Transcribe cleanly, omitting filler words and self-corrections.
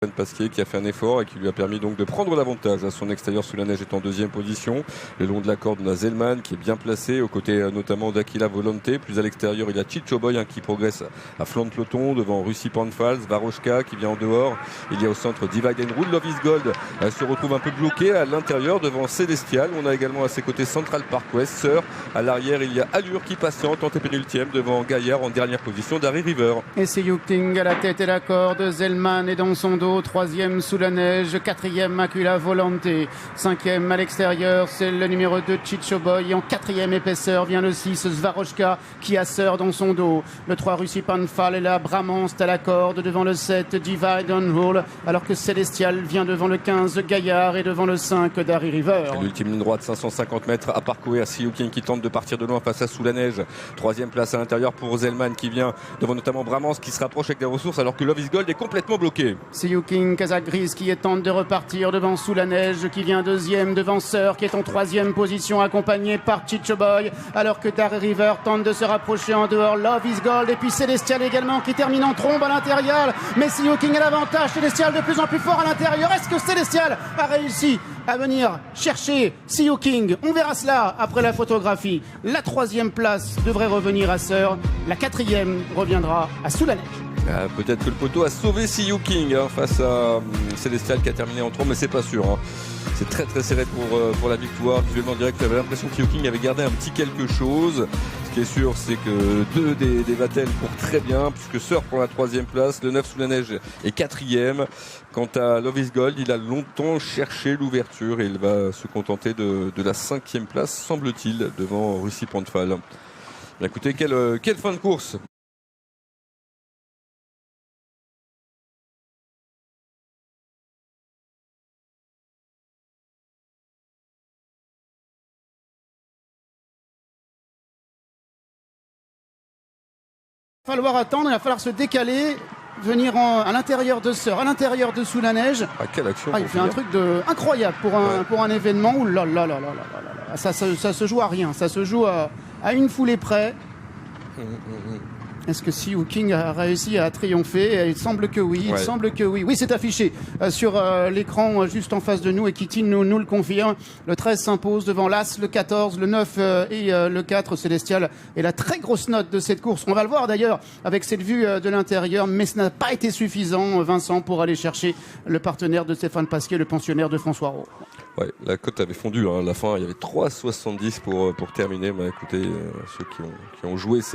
Pasquier qui a fait un effort et qui lui a permis donc de prendre l'avantage. À son extérieur, Soulanège est en deuxième position. Le long de la corde, on a Zelman qui est bien placé, aux côtés notamment d'Aquila Volonté. Plus à l'extérieur, il y a Chicho Boy qui progresse à flanc de peloton devant Russie Panfals, Varoshka qui vient en dehors. Il y a au centre Divide and Rule. Love is Gold se retrouve un peu bloqué à l'intérieur devant Célestial. On a également à ses côtés Central Park West, Sœur. À l'arrière, il y a Allure qui patiente en pénultième devant Gaillard en dernière position, Darry River. Et c'est Yuking à la tête et la corde. Zelman est dans son dos. Troisième Soulanège, quatrième Aquila Volonté, cinquième à l'extérieur, c'est le numéro 2 Chicho Boy. En quatrième épaisseur vient le 6 Svaroshka qui a Sœur dans son dos. Le 3 Russie Panfal est là, Bramance à la corde devant le 7 Divide and Rule, alors que Célestial vient devant le 15 Gaillard et devant le 5 Darry River. L'ultime ligne droite, 550 mètres à parcourir. Yuking qui tente de partir de loin face à Soulanège. Troisième place à l'intérieur pour Zelman qui vient devant notamment Bramance qui se rapproche avec des ressources alors que Love is Gold est complètement bloqué. C'est Yuking Kazakgris qui tente de repartir devant Soulanège qui vient deuxième, devant Sœur qui est en troisième position accompagné par Chicho Boy, alors que Darry River tente de se rapprocher en dehors. Love is Gold et puis Célestial également qui termine en trombe à l'intérieur, mais c'est Yuking à l'avantage. Célestial de plus en plus fort à l'intérieur. Est-ce que Célestial a réussi à venir chercher See King? On verra cela après la photographie. La troisième place devrait revenir à Sœur, la quatrième reviendra à Soulanège. Peut-être que le poteau a sauvé See King face à Célestial qui a terminé en trombe, mais c'est pas sûr. C'est très très serré pour la victoire. Visuellement direct, j'avais l'impression que See King avait gardé un petit quelque chose. Ce qui est sûr, c'est que deux des Vatel courent très bien, puisque Sœur prend la troisième place, le 9 Soulanège est quatrième. Quant à Love is Gold, il a longtemps cherché l'ouverture et il va se contenter de la cinquième place, semble-t-il, devant Russie Panfal. Écoutez, quelle fin de course! Il va falloir attendre, il va falloir se décaler, venir à l'intérieur de Sœur, à l'intérieur de Soulanège. Quelle action! Il fait un truc incroyable pour un événement. Ouh là là là là là là. Ça se joue à rien, ça se joue à une foulée près. Est-ce que See King a réussi à triompher? Il semble que oui, il semble que oui. Oui, c'est affiché sur l'écran juste en face de nous et Kitty nous le confirme. Le 13 s'impose devant l'As, le 14, le 9 et le 4 Célestial. Et la très grosse note de cette course, on va le voir d'ailleurs avec cette vue de l'intérieur, mais ce n'a pas été suffisant, Vincent, pour aller chercher le partenaire de Stéphane Pasquier, le pensionnaire de François Roux. Ouais, la cote avait fondu à la fin, il y avait 3,70 pour terminer. Écoutez, ceux qui ont joué ces